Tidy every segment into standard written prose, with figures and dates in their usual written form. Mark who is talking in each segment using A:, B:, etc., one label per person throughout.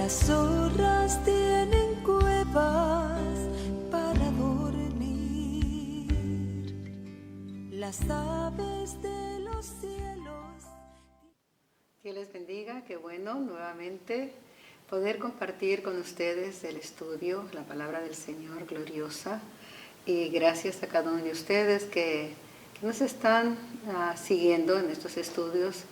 A: Las zorras tienen cuevas para dormir, las aves de los cielos.
B: Dios les bendiga, qué bueno nuevamente poder compartir con ustedes el estudio, la palabra del Señor gloriosa. Y gracias a cada uno de ustedes que nos están siguiendo en estos estudios.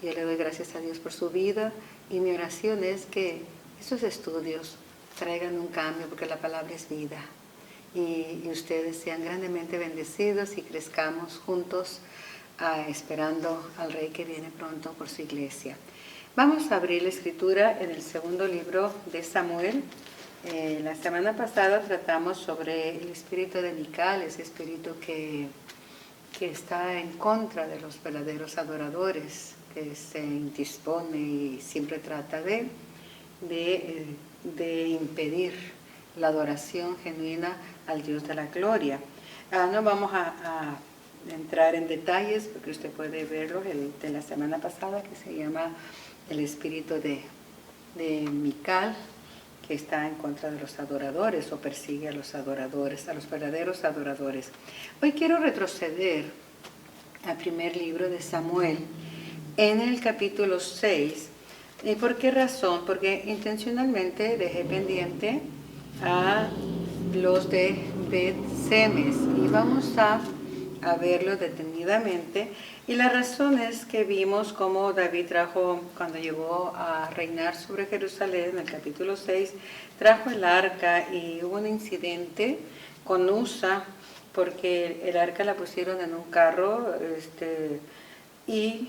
B: Yo le doy gracias a Dios por su vida y mi oración es que estos estudios traigan un cambio porque la palabra es vida. Y ustedes sean grandemente bendecidos y crezcamos juntos esperando al Rey que viene pronto por su iglesia. Vamos a abrir la escritura en el segundo libro de Samuel. La semana pasada tratamos sobre el espíritu de Mical, ese espíritu que está en contra de los verdaderos adoradores, que se indispone y siempre trata de impedir la adoración genuina al Dios de la gloria. No vamos a entrar en detalles porque usted puede verlo, el de la semana pasada, que se llama el espíritu de Mical, que está en contra de los adoradores o persigue a los adoradores, a los verdaderos adoradores. Hoy quiero retroceder al primer libro de Samuel, en el capítulo 6. ¿Y por qué razón? Porque intencionalmente dejé pendiente a los de Bet-Semes y vamos a verlo detenidamente. Y la razón es que vimos cómo David trajo, cuando llegó a reinar sobre Jerusalén, en el capítulo 6, trajo el arca y hubo un incidente con Usa, porque el arca la pusieron en un carro y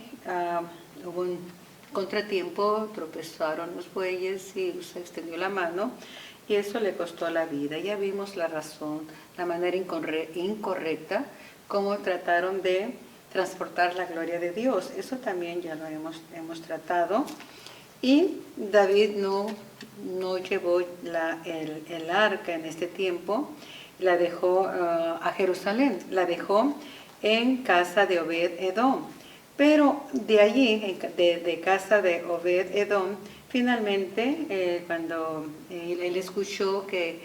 B: hubo un contratiempo, tropezaron los bueyes y Usa extendió la mano y eso le costó la vida. Ya vimos la razón, la manera incorrecta, cómo trataron de transportar la gloria de Dios. Eso también ya lo hemos tratado. Y David no llevó el arca en este tiempo, la dejó a Jerusalén, la dejó en casa de Obed-Edom. Pero de allí, de casa de Obed-Edom, finalmente cuando él escuchó que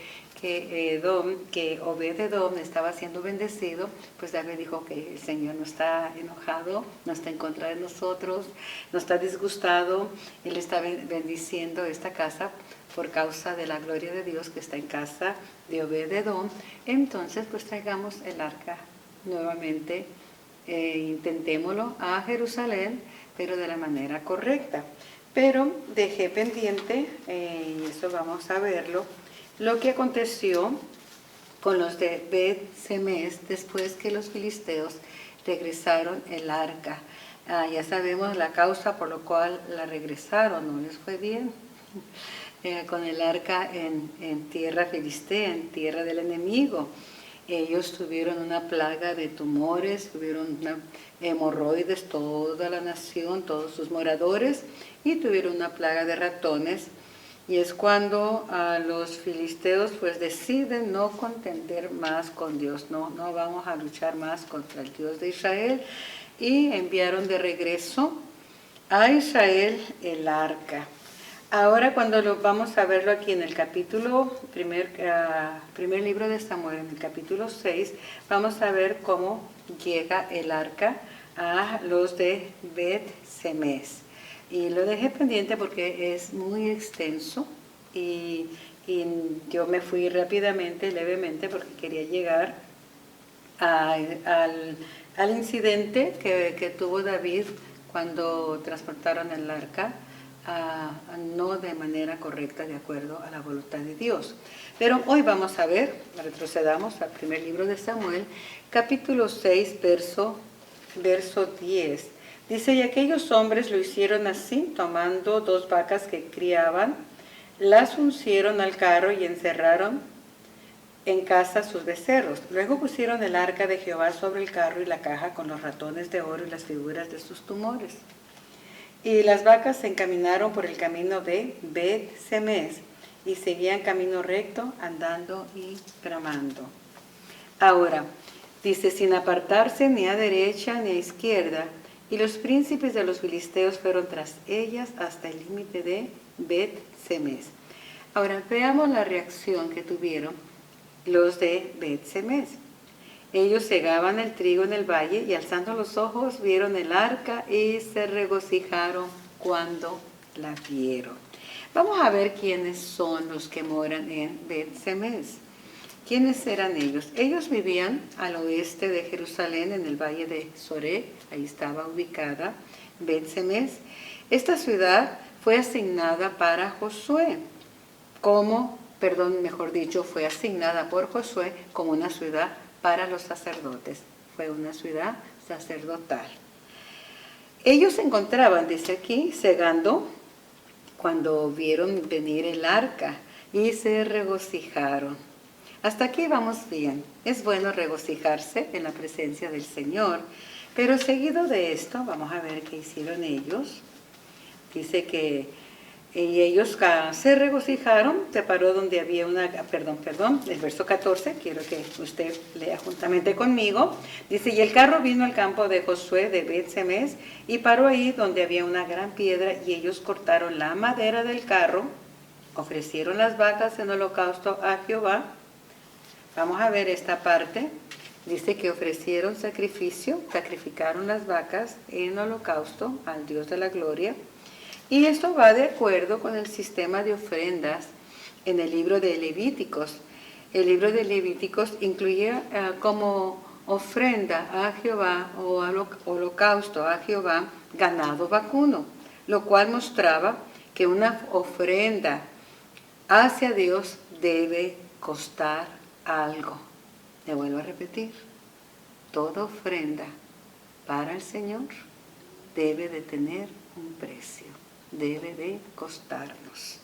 B: Obed-Edom estaba siendo bendecido, pues David dijo que el Señor no está enojado, no está en contra de nosotros, no está disgustado, Él está bendiciendo esta casa por causa de la gloria de Dios que está en casa de Obed-Edom. Entonces pues traigamos el arca nuevamente, intentémoslo a Jerusalén, pero de la manera correcta. Pero dejé pendiente, y eso vamos a verlo, lo que aconteció con los de Bet-Semes después que los filisteos regresaron el arca. Ya sabemos la causa por la cual la regresaron, no les fue bien. Con el arca en tierra filistea, en tierra del enemigo. Ellos tuvieron una plaga de tumores, tuvieron hemorroides, toda la nación, todos sus moradores, y tuvieron una plaga de ratones. Y es cuando los filisteos pues deciden no contender más con Dios, no vamos a luchar más contra el Dios de Israel, y enviaron de regreso a Israel el arca. Ahora cuando vamos a verlo aquí en el primer libro de Samuel, en el capítulo 6, vamos a ver cómo llega el arca a los de Bet-Semes. Y lo dejé pendiente porque es muy extenso y yo me fui rápidamente, levemente, porque quería llegar al incidente que tuvo David cuando transportaron el arca, no de manera correcta, de acuerdo a la voluntad de Dios. Pero hoy vamos a ver, retrocedamos al primer libro de Samuel, capítulo 6, verso 10. Dice, y aquellos hombres lo hicieron así, tomando 2 vacas que criaban, las uncieron al carro y encerraron en casa sus becerros. Luego pusieron el arca de Jehová sobre el carro y la caja con los ratones de oro y las figuras de sus tumores. Y las vacas se encaminaron por el camino de Bet-Semes y seguían camino recto, andando y bramando. Ahora, dice, sin apartarse ni a derecha ni a izquierda, y los príncipes de los filisteos fueron tras ellas hasta el límite de Bet-Semes. Ahora veamos la reacción que tuvieron los de Bet-Semes. Ellos segaban el trigo en el valle y alzando los ojos vieron el arca y se regocijaron cuando la vieron. Vamos a ver quiénes son los que moran en Bet-Semes. ¿Quiénes eran ellos? Ellos vivían al oeste de Jerusalén, en el valle de Soré. Ahí estaba ubicada Bet-Semes. Esta ciudad fue asignada para Josué, fue asignada por Josué como una ciudad para los sacerdotes. Fue una ciudad sacerdotal. Ellos se encontraban, dice aquí, segando cuando vieron venir el arca y se regocijaron. Hasta aquí vamos bien. Es bueno regocijarse en la presencia del Señor, pero seguido de esto, vamos a ver qué hicieron ellos. Dice que ellos se regocijaron, se paró donde había el verso 14, quiero que usted lea juntamente conmigo. Dice, y el carro vino al campo de Josué de Bet-Semes y paró ahí donde había una gran piedra, y ellos cortaron la madera del carro, ofrecieron las vacas en holocausto a Jehová. Vamos a ver esta parte. Dice que ofrecieron sacrificaron las vacas en holocausto al Dios de la gloria. Y esto va de acuerdo con el sistema de ofrendas en el libro de Levíticos. El libro de Levíticos incluía como ofrenda a Jehová o holocausto a Jehová ganado vacuno, lo cual mostraba que una ofrenda hacia Dios debe costar algo. Le vuelvo a repetir, toda ofrenda para el Señor debe de tener un precio, debe de costarnos.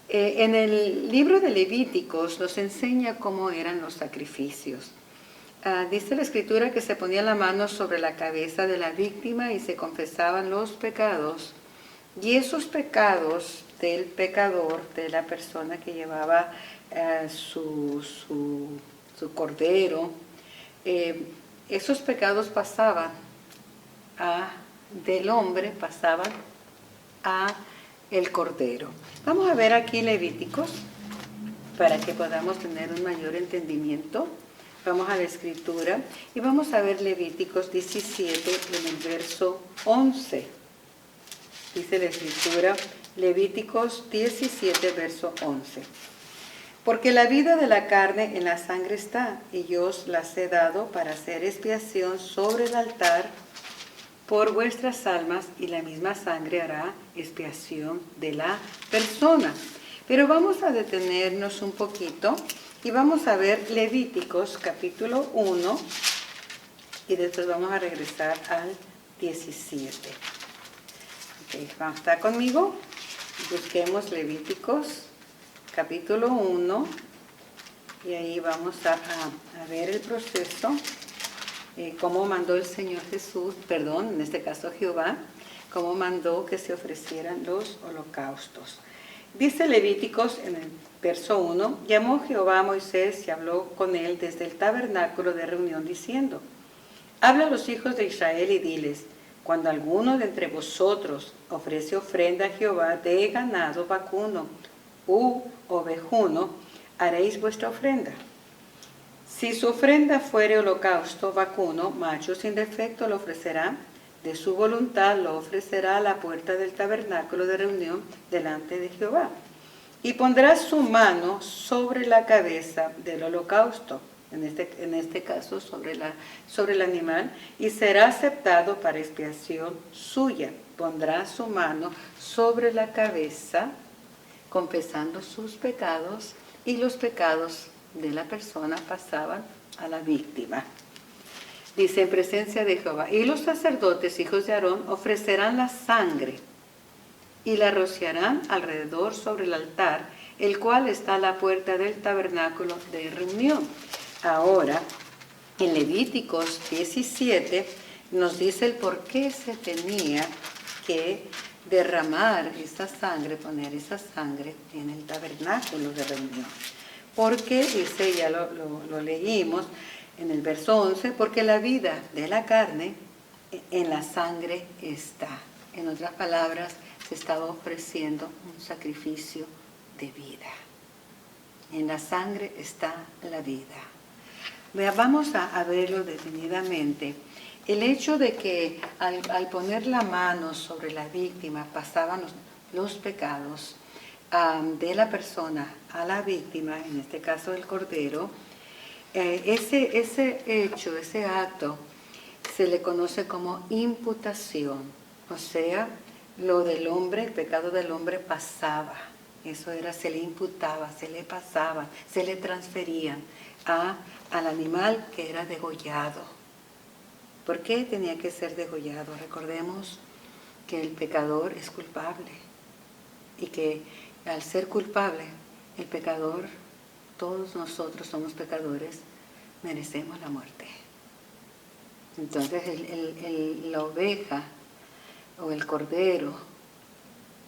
B: En el libro de Levíticos nos enseña cómo eran los sacrificios. Dice la Escritura que se ponía la mano sobre la cabeza de la víctima y se confesaban los pecados, y esos pecados del pecador, de la persona que llevaba su cordero, esos pecados pasaban del hombre, pasaban a el cordero. Vamos a ver aquí Levíticos para que podamos tener un mayor entendimiento. Vamos a la Escritura y vamos a ver Levíticos 17 en el verso 11. Dice la Escritura, Levíticos 17, verso 11. Porque la vida de la carne en la sangre está, y yo os las he dado para hacer expiación sobre el altar por vuestras almas, y la misma sangre hará expiación de la persona. Pero vamos a detenernos un poquito y vamos a ver Levíticos capítulo 1 y después vamos a regresar al 17. ¿Está conmigo? Busquemos Levíticos capítulo 1 y ahí vamos a ver el proceso, cómo mandó el Señor Jesús, en este caso Jehová, cómo mandó que se ofrecieran los holocaustos. Dice Levíticos en el verso 1, llamó Jehová a Moisés y habló con él desde el tabernáculo de reunión diciendo, habla a los hijos de Israel y diles, cuando alguno de entre vosotros ofrece ofrenda a Jehová de ganado vacuno u ovejuno, haréis vuestra ofrenda. Si su ofrenda fuere holocausto vacuno, macho sin defecto lo ofrecerá, de su voluntad lo ofrecerá a la puerta del tabernáculo de reunión delante de Jehová. Y pondrá su mano sobre la cabeza del holocausto, en este caso sobre el animal, y será aceptado para expiación suya. Pondrá su mano sobre la cabeza, confesando sus pecados, y los pecados de la persona pasaban a la víctima. Dice, en presencia de Jehová, y los sacerdotes, hijos de Aarón, ofrecerán la sangre y la rociarán alrededor sobre el altar, el cual está a la puerta del tabernáculo de reunión. Ahora, en Levíticos 17 nos dice el por qué se tenía que derramar esa sangre, poner esa sangre en el tabernáculo de reunión. Porque dice, ya lo leímos en el verso 11, porque la vida de la carne en la sangre está. En otras palabras, se estaba ofreciendo un sacrificio de vida. En la sangre está la vida. Vamos a verlo detenidamente. El hecho de que al poner la mano sobre la víctima pasaban los pecados de la persona a la víctima, en este caso el cordero, ese hecho, ese acto, se le conoce como imputación. O sea, lo del hombre, el pecado del hombre pasaba. Eso era, se le imputaba, se le pasaba, se le transferían al animal que era degollado. ¿Por qué tenía que ser degollado? Recordemos que el pecador es culpable y que al ser culpable, el pecador, todos nosotros somos pecadores, merecemos la muerte. Entonces la oveja o el cordero,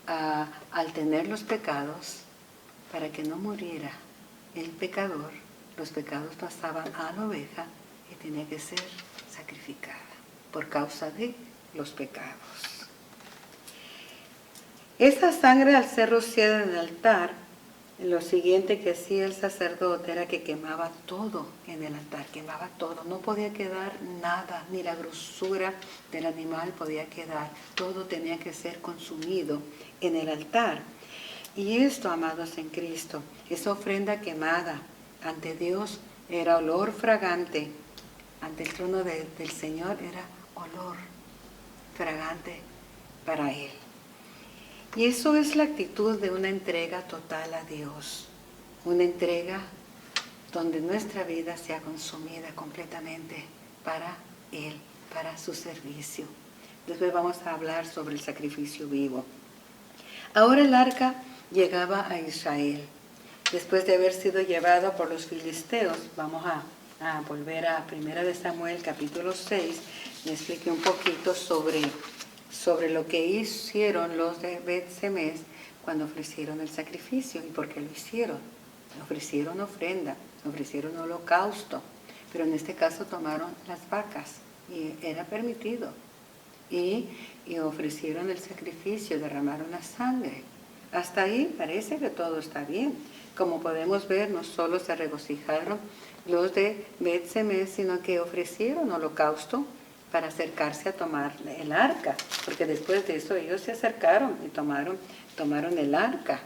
B: al tener los pecados, para que no muriera el pecador, los pecados pasaban a la oveja y tenía que ser sacrificada por causa de los pecados. Esa sangre, al ser rociada en el altar, lo siguiente que hacía el sacerdote era que quemaba todo en el altar, quemaba todo, no podía quedar nada, ni la grosura del animal podía quedar, todo tenía que ser consumido en el altar. Y esto, amados en Cristo, esa ofrenda quemada ante Dios era olor fragante, ante el trono del Señor era olor fragante para Él. Y eso es la actitud de una entrega total a Dios, una entrega donde nuestra vida sea consumida completamente para Él, para su servicio. Después vamos a hablar sobre el sacrificio vivo. Ahora el arca llegaba a Israel. Después de haber sido llevado por los filisteos, vamos a volver a 1 Samuel capítulo 6, le expliqué un poquito sobre lo que hicieron los de Bet-Semes cuando ofrecieron el sacrificio y por qué lo hicieron. Ofrecieron ofrenda, ofrecieron holocausto, pero en este caso tomaron las vacas y era permitido. Y ofrecieron el sacrificio, derramaron la sangre. Hasta ahí parece que todo está bien. Como podemos ver, no solo se regocijaron los de Bet-Semes, sino que ofrecieron holocausto para acercarse a tomar el arca, porque después de eso ellos se acercaron y tomaron el arca.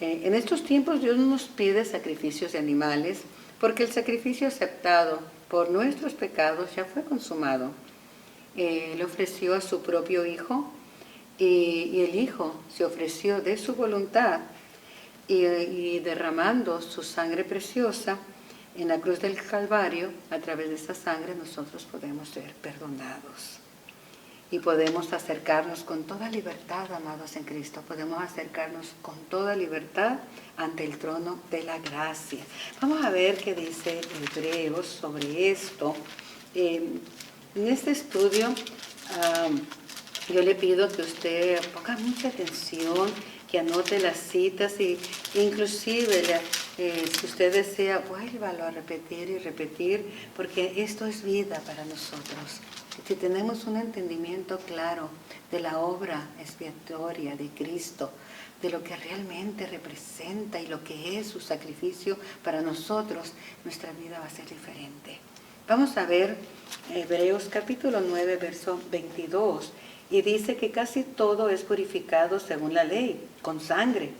B: En estos tiempos Dios no nos pide sacrificios de animales, porque el sacrificio aceptado por nuestros pecados ya fue consumado. Él ofreció a su propio Hijo y el Hijo se ofreció de su voluntad y derramando su sangre preciosa en la cruz del Calvario. A través de esa sangre nosotros podemos ser perdonados y podemos acercarnos con toda libertad, amados en Cristo. Podemos acercarnos con toda libertad ante el trono de la gracia. Vamos a ver qué dice Hebreos sobre esto. En este estudio yo le pido que usted ponga mucha atención, que anote las citas e inclusive si usted desea, vuélvalo a repetir y repetir, porque esto es vida para nosotros. Si tenemos un entendimiento claro de la obra expiatoria de Cristo, de lo que realmente representa y lo que es su sacrificio para nosotros, nuestra vida va a ser diferente. Vamos a ver Hebreos capítulo 9, verso 22, y dice que casi todo es purificado según la ley, con sangre,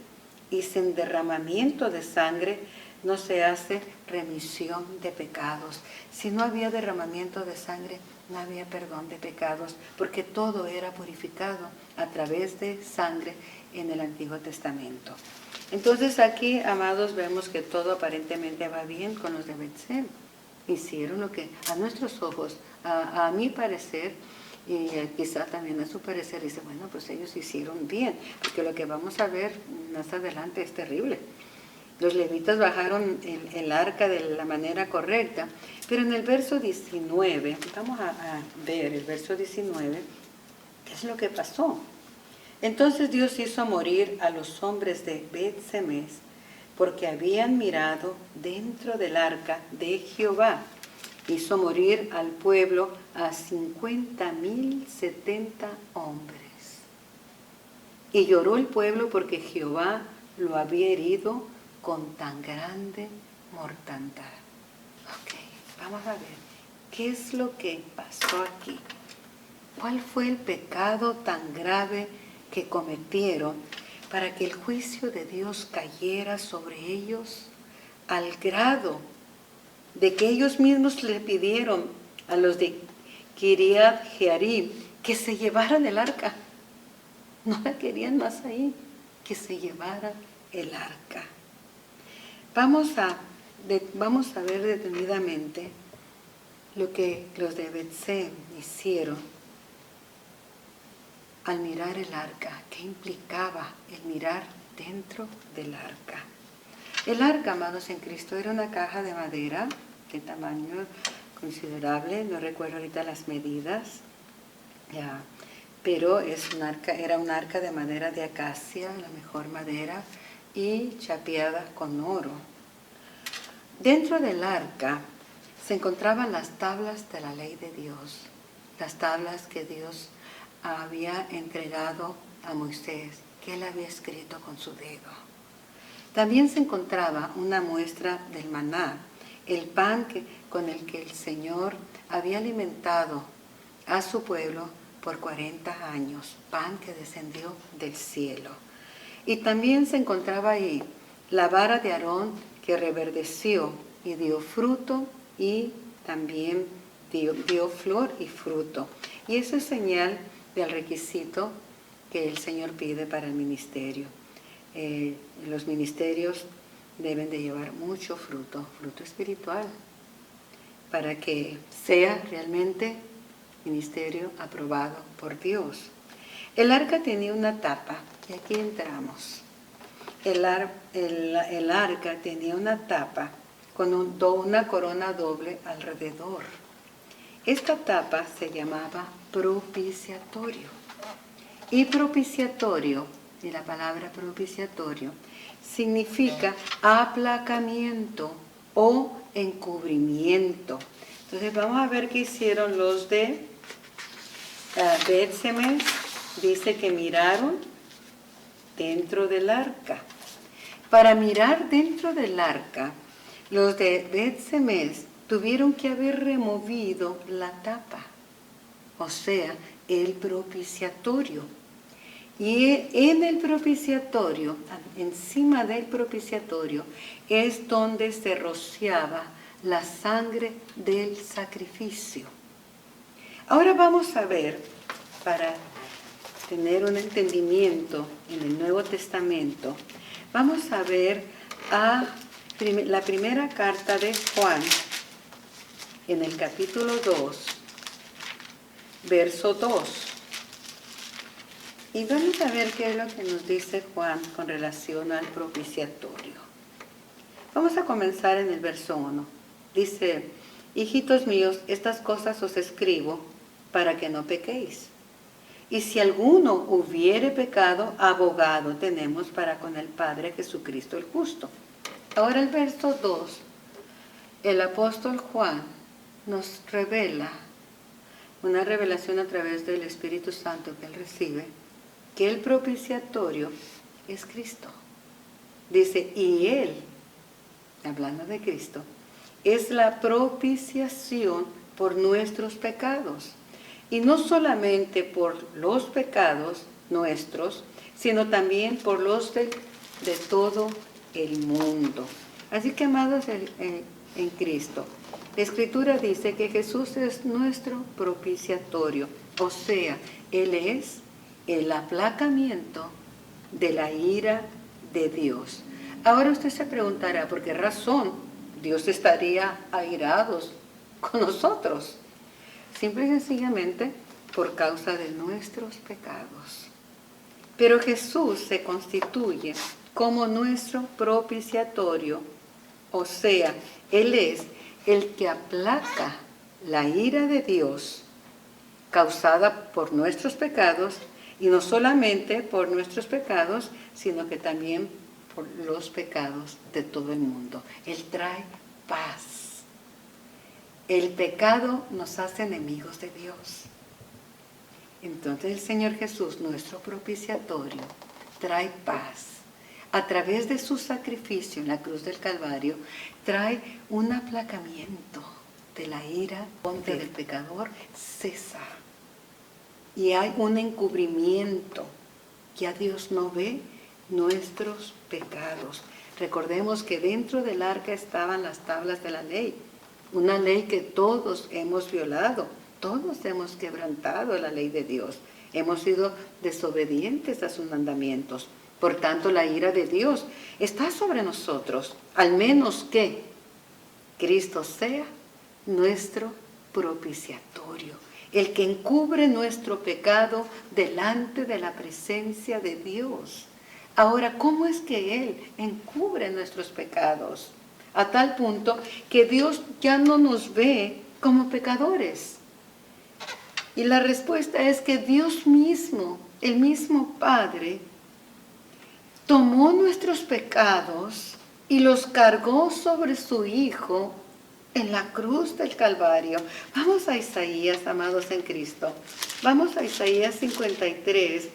B: y sin derramamiento de sangre no se hace remisión de pecados. Si no había derramamiento de sangre, no había perdón de pecados, porque todo era purificado a través de sangre en el Antiguo Testamento. Entonces aquí, amados, vemos que todo aparentemente va bien con los de Bet-Semes. Hicieron lo que a nuestros ojos, a mi parecer, y quizá también a su parecer, dice, bueno, pues ellos hicieron bien, porque lo que vamos a ver más adelante es terrible. Los levitas bajaron el arca de la manera correcta, pero en el verso 19, vamos a ver el verso 19, ¿qué es lo que pasó? Entonces Dios hizo morir a los hombres de Bet-Semes, porque habían mirado dentro del arca de Jehová hizo morir al pueblo a 50,070 hombres. Y lloró el pueblo porque Jehová lo había herido con tan grande mortandad. Ok, vamos a ver, ¿qué es lo que pasó aquí? ¿Cuál fue el pecado tan grave que cometieron para que el juicio de Dios cayera sobre ellos al grado de que ellos mismos le pidieron a los de Kiriat Jearim que se llevaran el arca? No la querían más ahí, que se llevara el arca. Vamos a ver detenidamente lo que los de Bet-Sem hicieron al mirar el arca. ¿Qué implicaba el mirar dentro del arca? El arca, amados en Cristo, era una caja de madera de tamaño considerable, no recuerdo ahorita las medidas, pero era un arca de madera de acacia, la mejor madera, y chapeada con oro. Dentro del arca se encontraban las tablas de la ley de Dios, las tablas que Dios había entregado a Moisés, que él había escrito con su dedo. También se encontraba una muestra del maná, el pan con el que el Señor había alimentado a su pueblo por 40 años, pan que descendió del cielo. Y también se encontraba ahí la vara de Aarón que reverdeció y dio fruto, y también dio flor y fruto. Y eso es señal del requisito que el Señor pide para el ministerio. Los ministerios deben de llevar mucho fruto espiritual, para que sea realmente ministerio aprobado por Dios. El arca tenía una tapa, y aquí entramos. El arca tenía una tapa con una corona doble alrededor. Esta tapa se llamaba propiciatorio. Y propiciatorio, y la palabra propiciatorio, significa aplacamiento o encubrimiento. Entonces vamos a ver qué hicieron los de Bet-Semes. Dice que miraron dentro del arca. Para mirar dentro del arca, los de Bet-Semes tuvieron que haber removido la tapa, o sea, el propiciatorio. Y en el propiciatorio, encima del propiciatorio, es donde se rociaba la sangre del sacrificio. Ahora vamos a ver, para tener un entendimiento en el Nuevo Testamento, vamos a ver la primera carta de Juan, en el capítulo 2, verso 2. Y vamos a ver qué es lo que nos dice Juan con relación al propiciatorio. Vamos a comenzar en el verso 1. Dice: hijitos míos, estas cosas os escribo para que no pequéis. Y si alguno hubiere pecado, abogado tenemos para con el Padre, Jesucristo el justo. Ahora el verso 2, el apóstol Juan nos revela una revelación a través del Espíritu Santo que él recibe, que el propiciatorio es Cristo. Dice, y él, hablando de Cristo, es la propiciación por nuestros pecados. Y no solamente por los pecados nuestros, sino también por los de todo el mundo. Así que, amados en Cristo, la Escritura dice que Jesús es nuestro propiciatorio, o sea, Él es el aplacamiento de la ira de Dios. Ahora usted se preguntará, ¿por qué razón Dios estaría airado con nosotros? Simple y sencillamente por causa de nuestros pecados. Pero Jesús se constituye como nuestro propiciatorio, o sea, Él es el que aplaca la ira de Dios causada por nuestros pecados, y no solamente por nuestros pecados, sino que también por los pecados de todo el mundo. Él trae paz. El pecado nos hace enemigos de Dios. Entonces el Señor Jesús, nuestro propiciatorio, trae paz. A través de su sacrificio en la cruz del Calvario, trae un aplacamiento de la ira contra el pecador, cesa. Y hay un encubrimiento. Ya Dios no ve nuestros pecados. Recordemos que dentro del arca estaban las tablas de la ley. Una ley que todos hemos violado. Todos hemos quebrantado la ley de Dios. Hemos sido desobedientes a sus mandamientos. Por tanto, la ira de Dios está sobre nosotros, al menos que Cristo sea nuestro propiciatorio, el que encubre nuestro pecado delante de la presencia de Dios. Ahora, ¿cómo es que Él encubre nuestros pecados? A tal punto que Dios ya no nos ve como pecadores. Y la respuesta es que Dios mismo, el mismo Padre, tomó nuestros pecados y los cargó sobre su Hijo en la cruz del Calvario. Vamos a Isaías, amados en Cristo. Vamos a Isaías 53,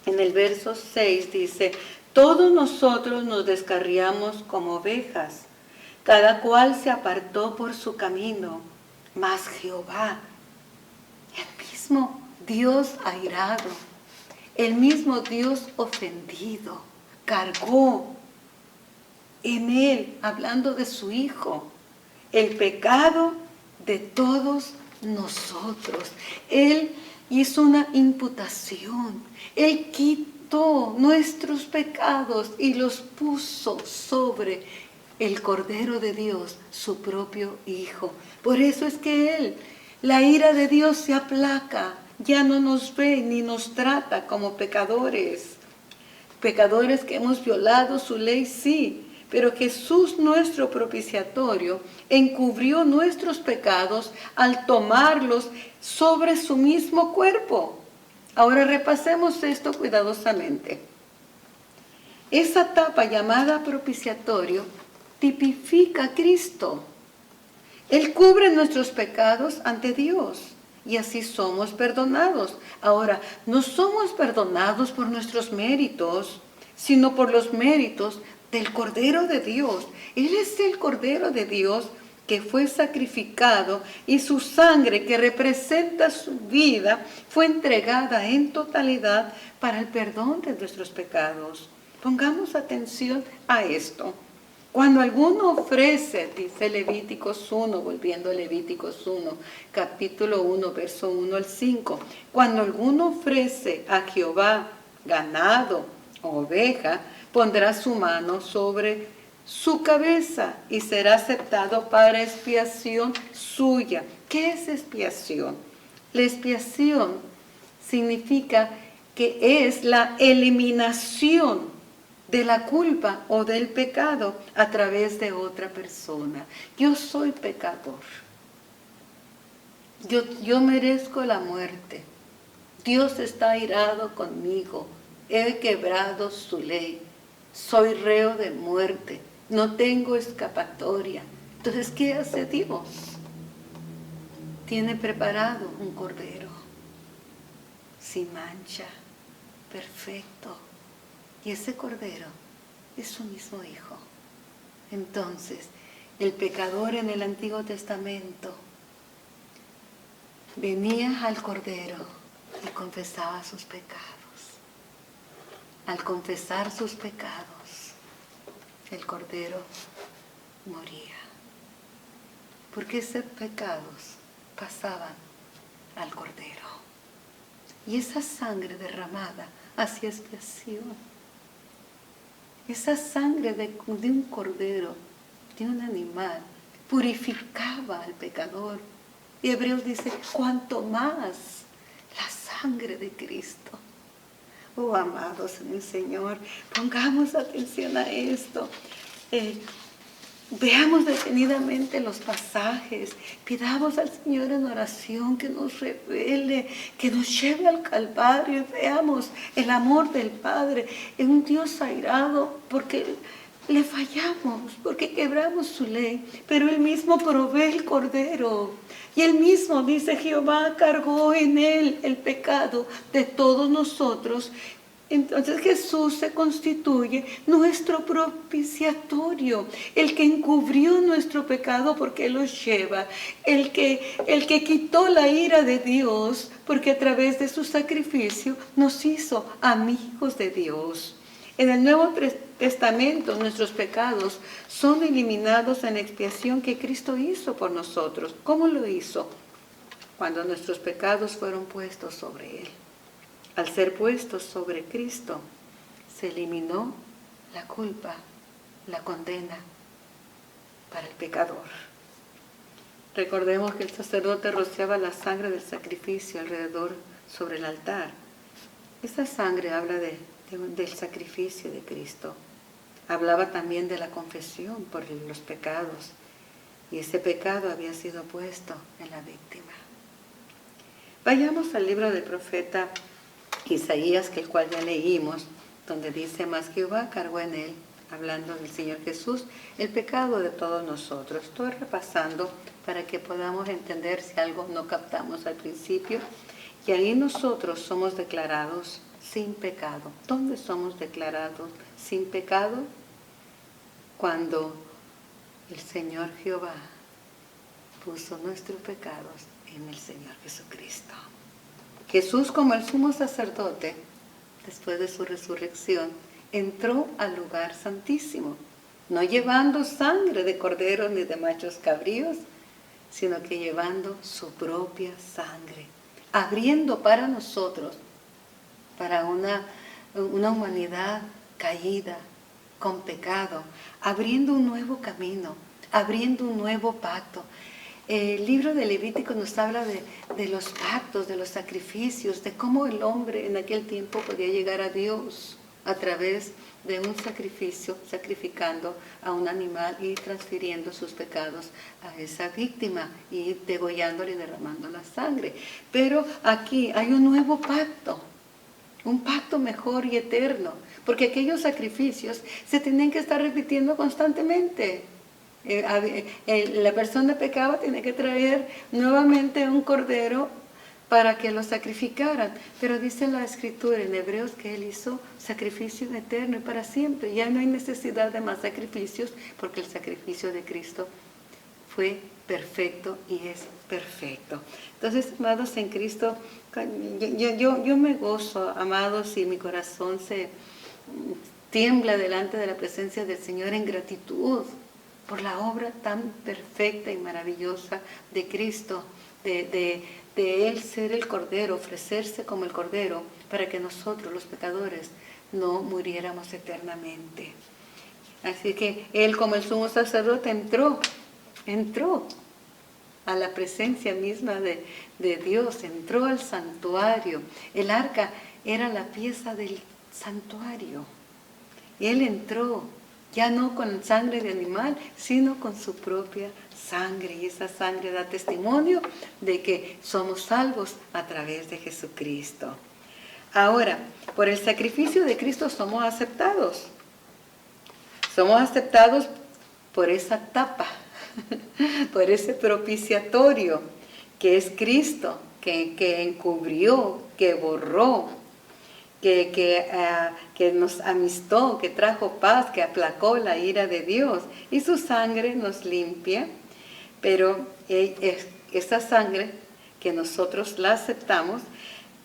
B: en el verso 6 dice: todos nosotros nos descarriamos como ovejas, cada cual se apartó por su camino, mas Jehová, el mismo Dios airado, el mismo Dios ofendido, cargó en Él, hablando de su Hijo, el pecado de todos nosotros. Él hizo una imputación. Él quitó nuestros pecados y los puso sobre el Cordero de Dios, su propio Hijo. Por eso es que Él, la ira de Dios se aplaca, ya no nos ve ni nos trata como pecadores. Pecadores que hemos violado su ley, sí, pero Jesús, nuestro propiciatorio, encubrió nuestros pecados al tomarlos sobre su mismo cuerpo. Ahora repasemos esto cuidadosamente. Esa etapa llamada propiciatorio tipifica a Cristo. Él cubre nuestros pecados ante Dios y así somos perdonados. Ahora, no somos perdonados por nuestros méritos, sino por los méritos del Cordero de Dios. Él es el Cordero de Dios que fue sacrificado y su sangre, que representa su vida, fue entregada en totalidad para el perdón de nuestros pecados. Pongamos atención a esto. Cuando alguno ofrece, dice Levíticos 1, volviendo a Levíticos 1, capítulo 1, verso 1 al 5, cuando alguno ofrece a Jehová ganado o oveja, pondrá su mano sobre su cabeza y será aceptado para expiación suya. ¿Qué es expiación? La expiación significa que es la eliminación de la culpa o del pecado a través de otra persona. Yo soy pecador. Yo merezco la muerte. Dios está airado conmigo. He quebrado su ley. Soy reo de muerte. No tengo escapatoria. Entonces, ¿qué hace Dios? Tiene preparado un cordero sin mancha, perfecto. Y ese cordero es su mismo Hijo. Entonces, el pecador en el Antiguo Testamento venía al cordero y confesaba sus pecados. Al confesar sus pecados, el cordero moría. Porque esos pecados pasaban al cordero. Y esa sangre derramada hacía expiación. Esa sangre de un cordero, de un animal, purificaba al pecador. Y Hebreos dice, cuanto más la sangre de Cristo. Oh, amados en el Señor, pongamos atención a esto. Veamos detenidamente los pasajes, pidamos al Señor en oración que nos revele, que nos lleve al Calvario y veamos el amor del Padre en un Dios airado, porque le fallamos porque quebramos su ley, pero Él mismo provee el cordero. Y Él mismo, dice Jehová, cargó en Él el pecado de todos nosotros. Entonces Jesús se constituye nuestro propiciatorio, el que encubrió nuestro pecado porque Él los lleva, el que quitó la ira de Dios porque a través de su sacrificio nos hizo amigos de Dios. En el Nuevo Testamento nuestros pecados son eliminados en la expiación que Cristo hizo por nosotros. ¿Cómo lo hizo? Cuando nuestros pecados fueron puestos sobre Él. Al ser puestos sobre Cristo, se eliminó la culpa, la condena para el pecador. Recordemos que el sacerdote rociaba la sangre del sacrificio alrededor sobre el altar. Esa sangre habla del sacrificio de Cristo. Hablaba también de la confesión por los pecados. Y ese pecado había sido puesto en la víctima. Vayamos al libro del profeta Isaías, que el cual ya leímos, donde dice: mas Jehová cargó en él, hablando del Señor Jesús, el pecado de todos nosotros. Estoy repasando para que podamos entender si algo no captamos al principio. Y ahí nosotros somos declarados sin pecado. ¿Dónde somos declarados sin pecado? Cuando el Señor Jehová puso nuestros pecados en el Señor Jesucristo. Jesús, como el sumo sacerdote, después de su resurrección, entró al lugar santísimo, no llevando sangre de corderos ni de machos cabríos, sino que llevando su propia sangre, abriendo para nosotros, para una humanidad caída, con pecado, abriendo un nuevo camino, abriendo un nuevo pacto. El libro de Levítico nos habla de los pactos, de los sacrificios, de cómo el hombre en aquel tiempo podía llegar a Dios a través de un sacrificio, sacrificando a un animal y transfiriendo sus pecados a esa víctima y degollándole y derramando la sangre. Pero aquí hay un nuevo pacto, un pacto mejor y eterno, porque aquellos sacrificios se tenían que estar repitiendo constantemente. La persona pecaba, tenía que traer nuevamente un cordero para que lo sacrificaran, pero dice la Escritura en Hebreos que Él hizo sacrificio eterno y para siempre. Ya no hay necesidad de más sacrificios porque el sacrificio de Cristo fue perfecto y es perfecto. Entonces, amados en Cristo, yo me gozo, amados, y mi corazón se tiembla delante de la presencia del Señor en gratitud por la obra tan perfecta y maravillosa de Cristo, de Él ser el Cordero, ofrecerse como el Cordero, para que nosotros, los pecadores, no muriéramos eternamente. Así que Él, como el sumo sacerdote, entró a la presencia misma de Dios, entró al santuario. El arca era la pieza del santuario. Y Él entró, ya no con sangre de animal, sino con su propia sangre. Y esa sangre da testimonio de que somos salvos a través de Jesucristo. Ahora, por el sacrificio de Cristo somos aceptados. Somos aceptados por esa tapa, por ese propiciatorio que es Cristo, que encubrió, que borró, que nos amistó, que trajo paz, que aplacó la ira de Dios. Y su sangre nos limpia, pero esa sangre que nosotros la aceptamos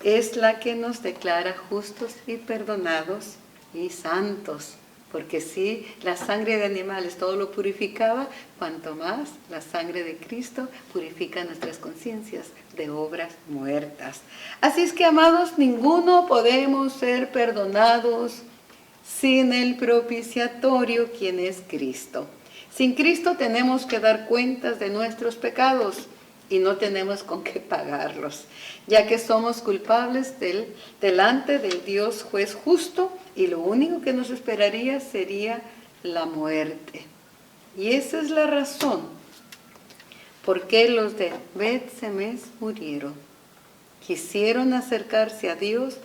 B: es la que nos declara justos y perdonados y santos. Porque si la sangre de animales todo lo purificaba, cuanto más la sangre de Cristo purifica nuestras conciencias de obras muertas. Así es que, amados, ninguno podemos ser perdonados sin el propiciatorio, quien es Cristo. Sin Cristo tenemos que dar cuentas de nuestros pecados y no tenemos con qué pagarlos, ya que somos culpables delante del Dios juez justo, y lo único que nos esperaría sería la muerte. Y esa es la razón por qué los de Bet-Semes murieron. Quisieron acercarse a Dios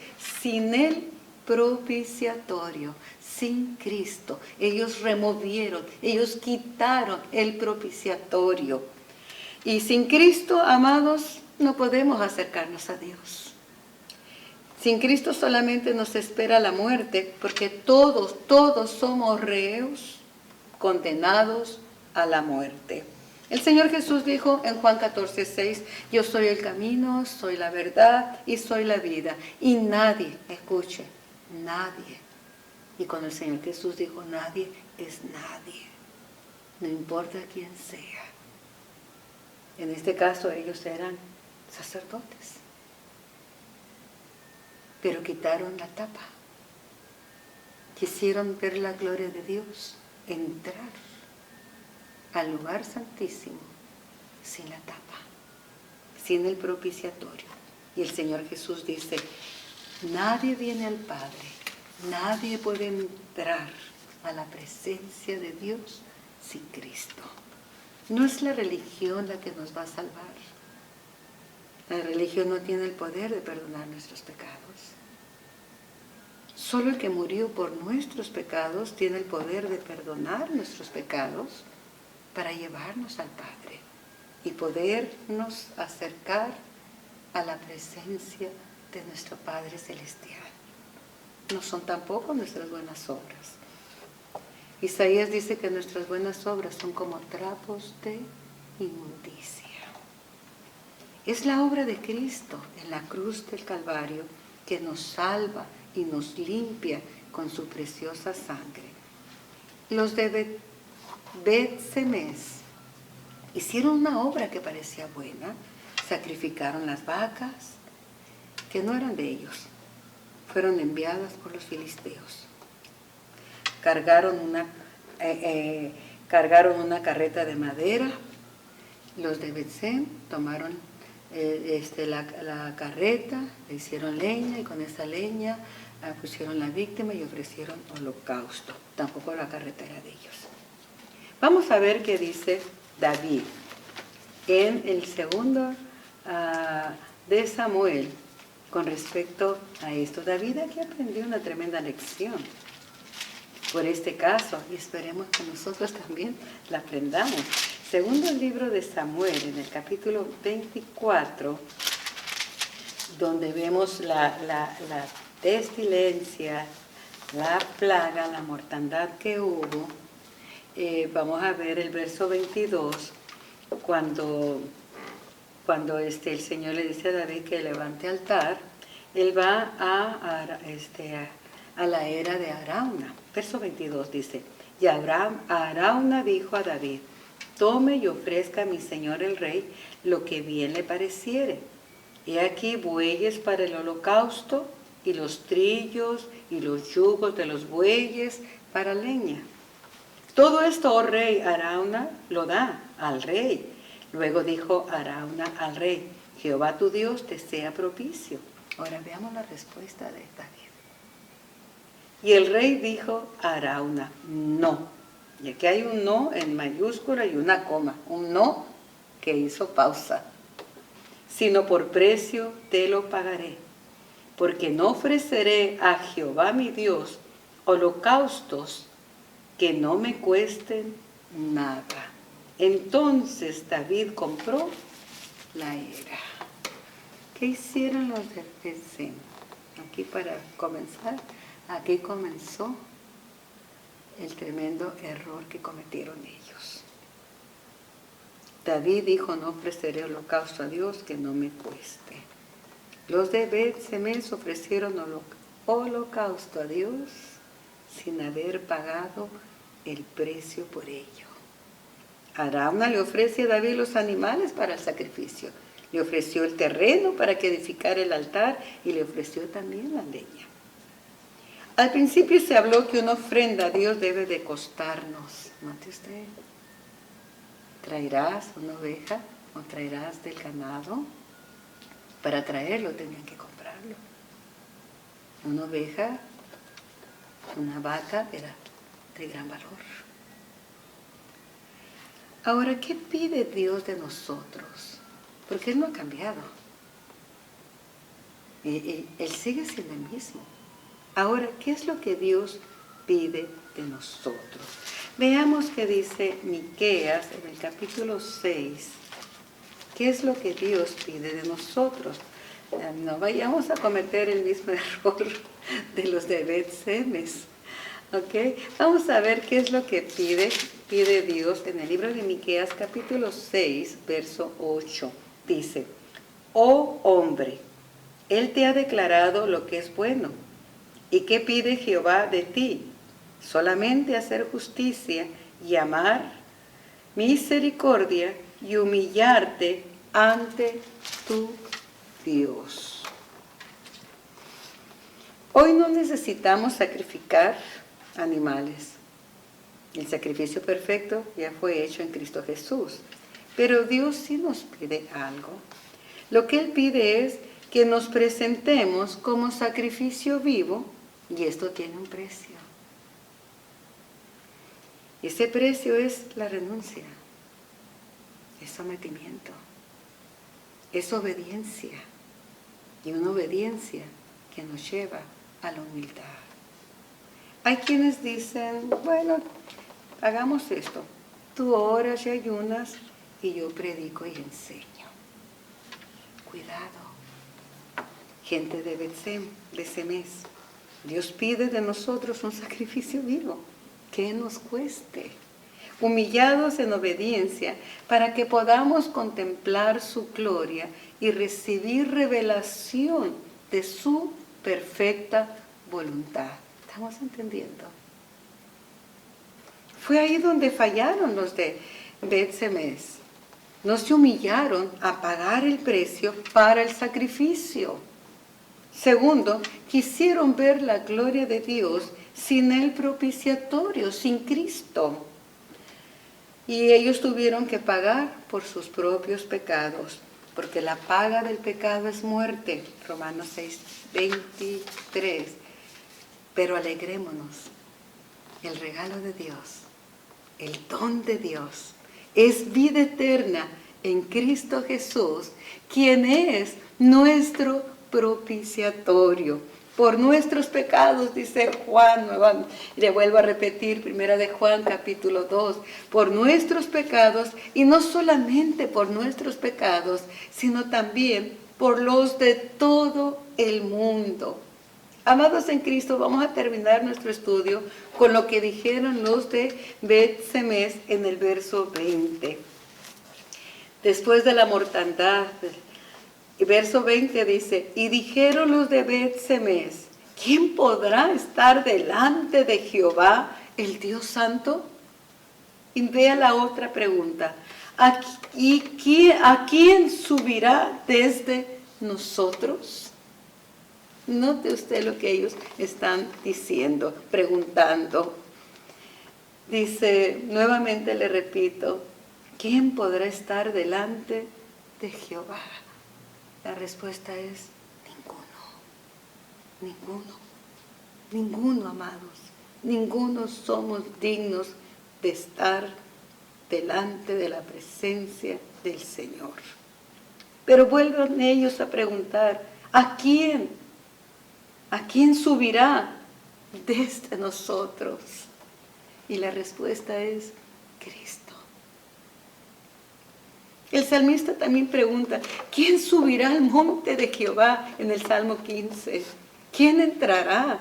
B: sin el propiciatorio. Sin Cristo, ellos removieron, ellos quitaron el propiciatorio. Y sin Cristo, amados, no podemos acercarnos a Dios. Sin Cristo solamente nos espera la muerte, porque todos somos reos condenados a la muerte. El Señor Jesús dijo en Juan 14:6, yo soy el camino, soy la verdad y soy la vida. Y nadie, escuche, nadie. Y cuando el Señor Jesús dijo nadie, es nadie. No importa quién sea. En este caso ellos eran sacerdotes. Pero quitaron la tapa. Quisieron ver la gloria de Dios, entrar al lugar santísimo sin la tapa, sin el propiciatorio. Y el Señor Jesús dice, nadie viene al Padre, nadie puede entrar a la presencia de Dios sin Cristo. No es la religión la que nos va a salvar. La religión no tiene el poder de perdonar nuestros pecados. Solo el que murió por nuestros pecados tiene el poder de perdonar nuestros pecados para llevarnos al Padre y podernos acercar a la presencia de nuestro Padre Celestial. No son tampoco nuestras buenas obras. Isaías dice que nuestras buenas obras son como trapos de inmundicia. Es la obra de Cristo en la cruz del Calvario que nos salva y nos limpia con su preciosa sangre. Los de Bet-Semes hicieron una obra que parecía buena, sacrificaron las vacas que no eran de ellos, fueron enviadas por los filisteos. Cargaron una carreta de madera. Los de Bet-Sem tomaron la carreta, le hicieron leña y con esa leña pusieron la víctima y ofrecieron holocausto. Tampoco la carreta era de ellos. Vamos a ver qué dice David en el segundo de Samuel con respecto a esto. David aquí aprendió una tremenda lección por este caso y esperemos que nosotros también la aprendamos. Segundo libro de Samuel, en el capítulo 24, donde vemos la pestilencia, la plaga, la mortandad que hubo. Vamos a ver el verso 22, cuando el Señor le dice a David que levante altar, él va a la era de Arauna. Verso 22 dice, y Arauna dijo a David, tome y ofrezca a mi señor el rey lo que bien le pareciere. He aquí bueyes para el holocausto, y los trillos y los yugos de los bueyes para leña. Todo esto, oh rey, Arauna lo da al rey. Luego dijo Arauna al rey, Jehová tu Dios te sea propicio. Ahora veamos la respuesta de David. Y el rey dijo a Arauna, no. Y aquí hay un no en mayúscula y una coma. Un no que hizo pausa. Sino por precio te lo pagaré. Porque no ofreceré a Jehová mi Dios holocaustos que no me cuesten nada. Entonces David compró la era. ¿Qué hicieron los de Bet-Sem? Aquí para comenzar, aquí comenzó el tremendo error que cometieron ellos. David dijo, no ofreceré holocausto a Dios que no me cueste. Los de Bet-Semes ofrecieron holocausto a Dios sin haber pagado el precio por ello. Arauna le ofrece a David los animales para el sacrificio. Le ofreció el terreno para que edificara el altar y le ofreció también la leña. Al principio se habló que una ofrenda a Dios debe de costarnos. Note usted, traerás una oveja o traerás del ganado. Para traerlo tenían que comprarlo. Una oveja, una vaca era de gran valor. Ahora, ¿qué pide Dios de nosotros? Porque Él no ha cambiado. Él sigue siendo el mismo. Ahora, ¿qué es lo que Dios pide de nosotros? Veamos qué dice Miqueas en el capítulo 6. ¿Qué es lo que Dios pide de nosotros? No vayamos a cometer el mismo error de los de Bet-Semes. ¿Ok? Vamos a ver qué es lo que pide Dios en el libro de Miqueas capítulo 6, verso 8. Dice, oh hombre, Él te ha declarado lo que es bueno. ¿Y qué pide Jehová de ti? Solamente hacer justicia y amar misericordia y humillarte ante tu Dios. Hoy no necesitamos sacrificar animales. El sacrificio perfecto ya fue hecho en Cristo Jesús. Pero Dios sí nos pide algo. Lo que Él pide es que nos presentemos como sacrificio vivo, y esto tiene un precio. Ese precio es la renuncia, es sometimiento, es obediencia, y una obediencia que nos lleva a la humildad. Hay quienes dicen, bueno, hagamos esto, tú oras y ayunas y yo predico y enseño. Cuidado, gente de Bet-Semes, Dios pide de nosotros un sacrificio vivo, que nos cueste, humillados en obediencia, para que podamos contemplar su gloria y recibir revelación de su perfecta voluntad. ¿Estamos entendiendo? Fue ahí donde fallaron los de Bet-Semes. No se humillaron a pagar el precio para el sacrificio. Segundo, quisieron ver la gloria de Dios sin el propiciatorio, sin Cristo. Y ellos tuvieron que pagar por sus propios pecados, porque la paga del pecado es muerte. Romanos 6:23. Pero alegrémonos, el regalo de Dios, el don de Dios, es vida eterna en Cristo Jesús, quien es nuestro propiciatorio. Por nuestros pecados, dice Juan, y le vuelvo a repetir, primera de Juan, capítulo 2, por nuestros pecados, y no solamente por nuestros pecados, sino también por los de todo el mundo. Amados en Cristo, vamos a terminar nuestro estudio con lo que dijeron los de Bet-Semes en el verso 20. Después de la mortandad, el verso 20 dice, y dijeron los de Bet-Semes, ¿quién podrá estar delante de Jehová, el Dios Santo? Y vea la otra pregunta, ¿a quién subirá desde nosotros? Note usted lo que ellos están diciendo, preguntando. Dice, nuevamente le repito, ¿quién podrá estar delante de Jehová? La respuesta es ninguno, amados. Ninguno somos dignos de estar delante de la presencia del Señor. Pero vuelven ellos a preguntar, ¿a quién? ¿A quién subirá desde nosotros? Y la respuesta es Cristo. El salmista también pregunta, ¿quién subirá al monte de Jehová? En el Salmo 15. ¿Quién entrará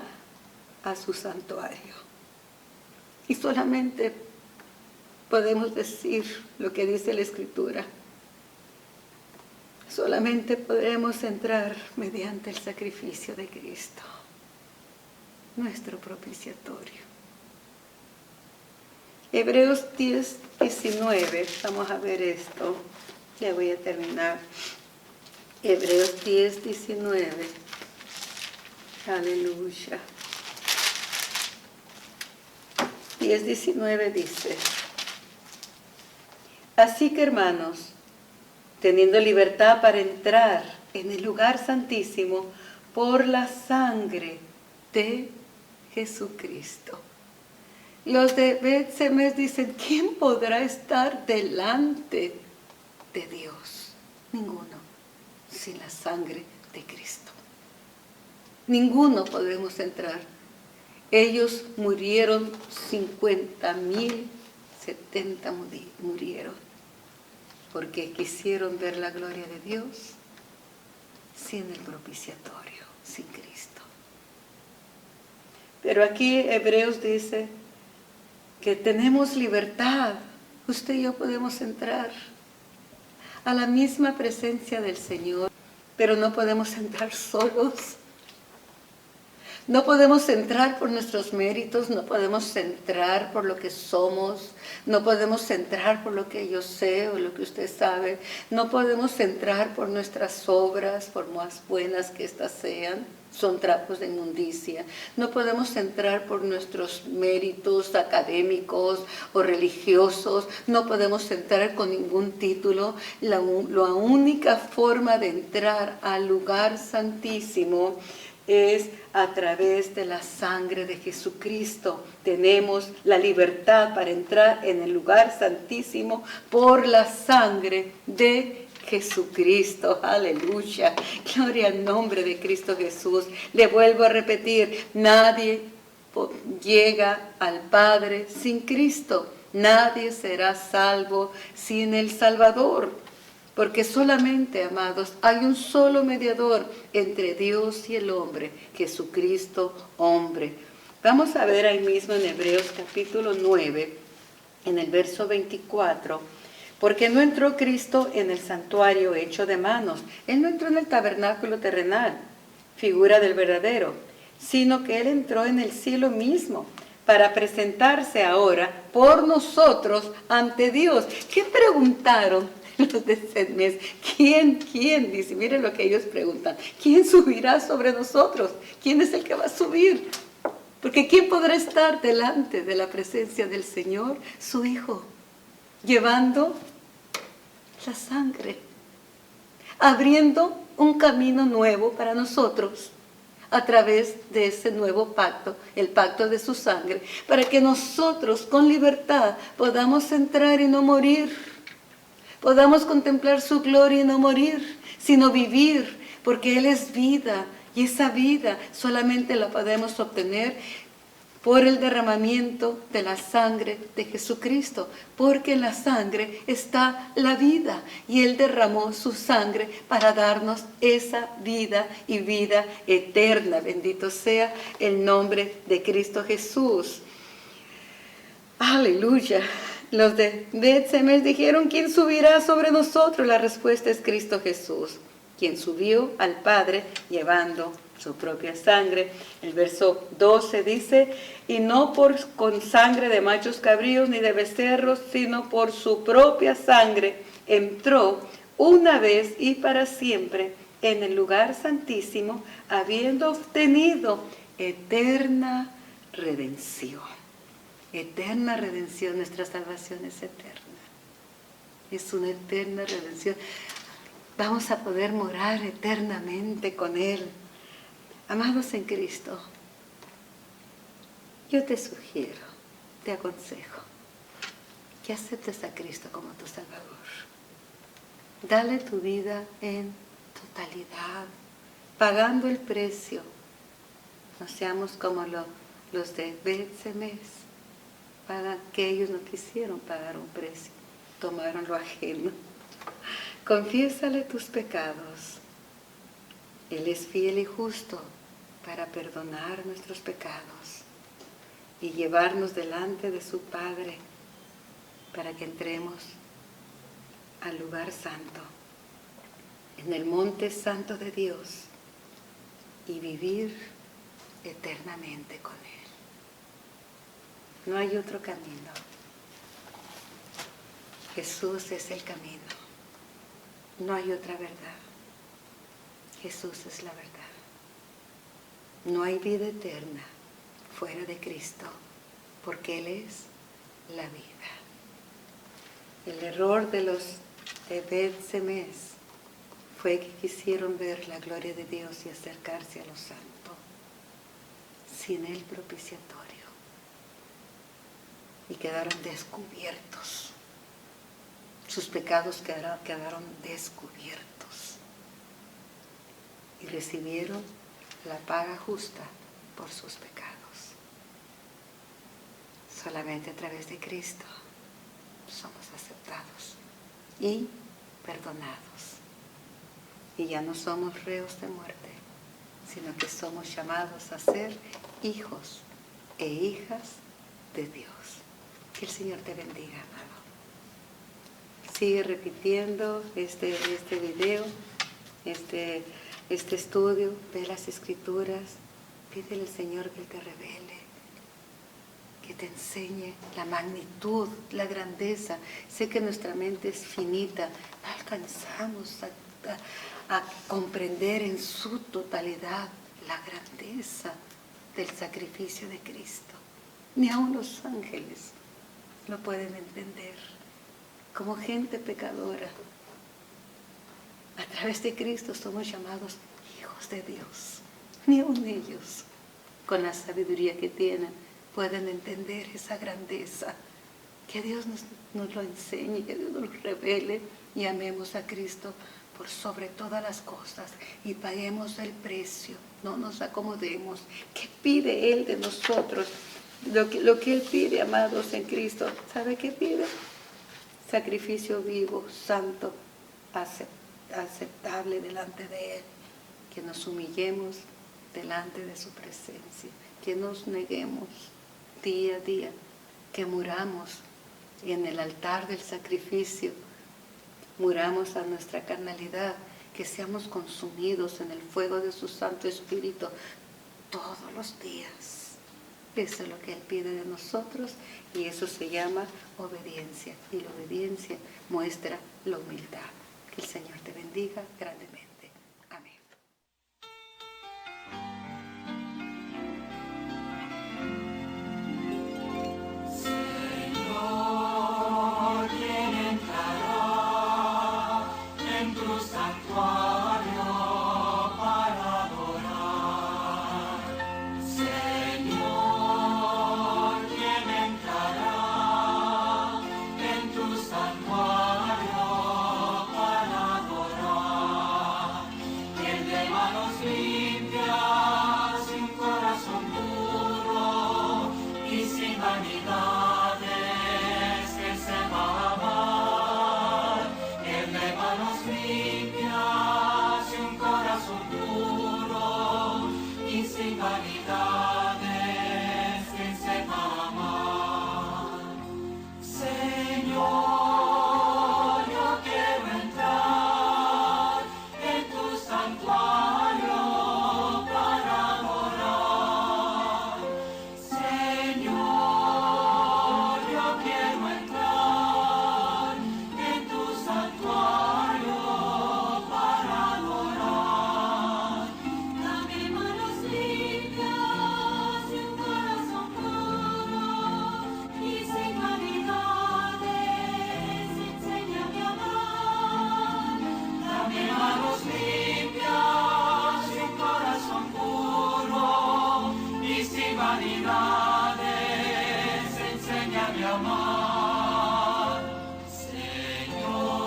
B: a su santuario? Y solamente podemos decir lo que dice la Escritura. Solamente podremos entrar mediante el sacrificio de Cristo, nuestro propiciatorio. Hebreos 10:19, vamos a ver esto, ya voy a terminar. Hebreos 10:19, aleluya. 10:19 dice, así que hermanos, teniendo libertad para entrar en el lugar santísimo por la sangre de Jesucristo. Los de Bet-Semes dicen, ¿quién podrá estar delante de Dios? Ninguno, sin la sangre de Cristo. Ninguno podemos entrar. Ellos murieron, 50,000, 70 murieron, porque quisieron ver la gloria de Dios sin el propiciatorio, sin Cristo. Pero aquí Hebreos dice que tenemos libertad. Usted y yo podemos entrar a la misma presencia del Señor, pero no podemos entrar solos. No podemos entrar por nuestros méritos, no podemos entrar por lo que somos, no podemos entrar por lo que yo sé o lo que usted sabe, no podemos entrar por nuestras obras, por más buenas que éstas sean, son trapos de inmundicia. No podemos entrar por nuestros méritos académicos o religiosos, no podemos entrar con ningún título. La única forma de entrar al lugar santísimo es a través de la sangre de Jesucristo. Tenemos la libertad para entrar en el lugar santísimo por la sangre de Jesucristo. Aleluya. Gloria al nombre de Cristo Jesús. Le vuelvo a repetir, nadie llega al Padre sin Cristo. Nadie será salvo sin el Salvador. Porque solamente, amados, hay un solo mediador entre Dios y el hombre, Jesucristo, hombre. Vamos a ver ahí mismo en Hebreos capítulo 9, en el verso 24, porque no entró Cristo en el santuario hecho de manos. Él no entró en el tabernáculo terrenal, figura del verdadero, sino que Él entró en el cielo mismo, para presentarse ahora por nosotros ante Dios. ¿Qué preguntaron los de ese mes? ¿Quién? Dice, miren lo que ellos preguntan. ¿Quién subirá sobre nosotros? ¿Quién es el que va a subir? Porque ¿quién podrá estar delante de la presencia del Señor? Su Hijo, llevando la sangre, abriendo un camino nuevo para nosotros a través de ese nuevo pacto, el pacto de su sangre, para que nosotros con libertad podamos entrar y no morir, podamos contemplar su gloria y no morir, sino vivir, porque Él es vida, y esa vida solamente la podemos obtener por el derramamiento de la sangre de Jesucristo, porque en la sangre está la vida, y Él derramó su sangre para darnos esa vida y vida eterna. Bendito sea el nombre de Cristo Jesús. Aleluya. Los de Bet-Semes dijeron, ¿quién subirá sobre nosotros? La respuesta es Cristo Jesús, quien subió al Padre llevando su propia sangre. El verso 12 dice, y no con sangre de machos cabríos ni de becerros, sino por su propia sangre entró una vez y para siempre en el lugar santísimo, habiendo obtenido eterna redención. Eterna redención, nuestra salvación es eterna. Es una eterna redención. Vamos a poder morar eternamente con Él. Amados en Cristo, yo te sugiero, te aconsejo, que aceptes a Cristo como tu Salvador. Dale tu vida en totalidad, pagando el precio. No seamos como los de Bet-Semes, que ellos no quisieron pagar un precio, tomaron lo ajeno. Confiésale tus pecados. Él es fiel y justo para perdonar nuestros pecados y llevarnos delante de su Padre para que entremos al lugar santo, en el monte santo de Dios, y vivir eternamente con Él. No hay otro camino. Jesús es el camino. No hay otra verdad. Jesús es la verdad. No hay vida eterna fuera de Cristo, porque Él es la vida. El error de los de Bet-Semes fue que quisieron ver la gloria de Dios y acercarse a lo santo sin el propiciatorio, y quedaron descubiertos. Sus pecados quedaron descubiertos y recibieron la paga justa por sus pecados. Solamente a través de Cristo somos aceptados y perdonados. Y ya no somos reos de muerte, sino que somos llamados a ser hijos e hijas de Dios. Que el Señor te bendiga, amado. Sigue repitiendo este video, este estudio, ve las Escrituras, pídele al Señor que Él te revele, que te enseñe la magnitud, la grandeza. Sé que nuestra mente es finita, no alcanzamos a comprender en su totalidad la grandeza del sacrificio de Cristo. Ni aun los ángeles lo pueden entender. Como gente pecadora, a través de Cristo somos llamados hijos de Dios. Ni aun ellos, con la sabiduría que tienen, pueden entender esa grandeza. Que Dios nos lo enseñe, que Dios nos lo revele y amemos a Cristo por sobre todas las cosas y paguemos el precio, no nos acomodemos. ¿Qué pide Él de nosotros? Lo que Él pide, amados en Cristo, ¿sabe qué pide? Sacrificio vivo, santo, aceptable delante de Él. Que nos humillemos delante de su presencia, que nos neguemos día a día, que muramos en el altar del sacrificio, muramos a nuestra carnalidad, que seamos consumidos en el fuego de su Santo Espíritu todos los días. Eso es lo que Él pide de nosotros y eso se llama obediencia. Y la obediencia muestra la humildad. Que el Señor te bendiga grandemente. Amén.
C: Señor, ¿quién entrará en tu santuario para adorar? Señor, ¿quién entrará en tu santuario para adorar? El de manos limpias y un corazón puro y sin vanidades, Él se va a amar. El de manos limpias y un corazón puro y sin vanidades, Él se va a amar. Señor, yo quiero entrar en tu santuario para adorar. Señor, yo quiero entrar en tu santuario para adorar. Dame manos limpias y un corazón puro y sin vanidades, enséñame a amar. Dame manos limpias y un corazón puro y sin vanidades, enséñame a amar. Señor,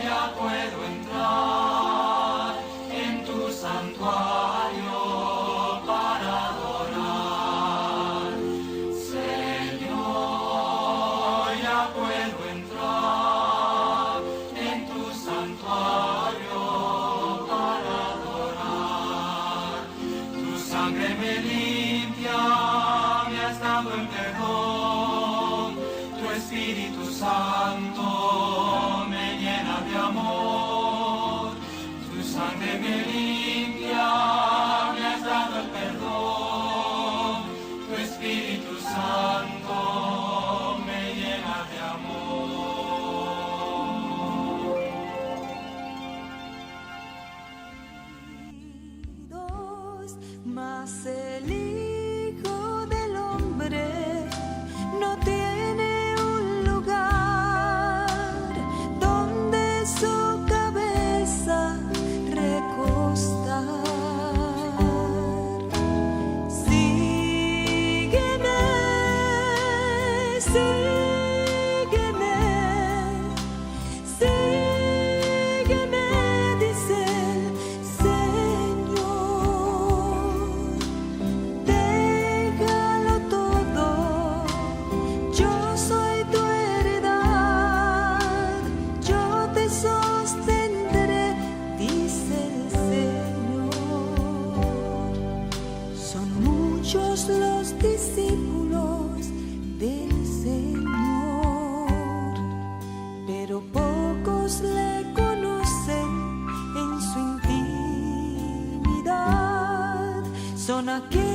C: ya puedo entrar en tu santuario para adorar. Señor, ya puedo entrar en tu santuario para adorar. Tu sangre me limpia, me has dado el perdón. Tu Espíritu Santo me llena de amor. Tu sangre me limpia, me has dado el perdón. Tu Espíritu Santo me llena de amor.
A: Mas el Hijo del Hombre no tiene un lugar donde su cabeza recostar. Sígueme, sígueme, sígueme, dice el Señor. con aquel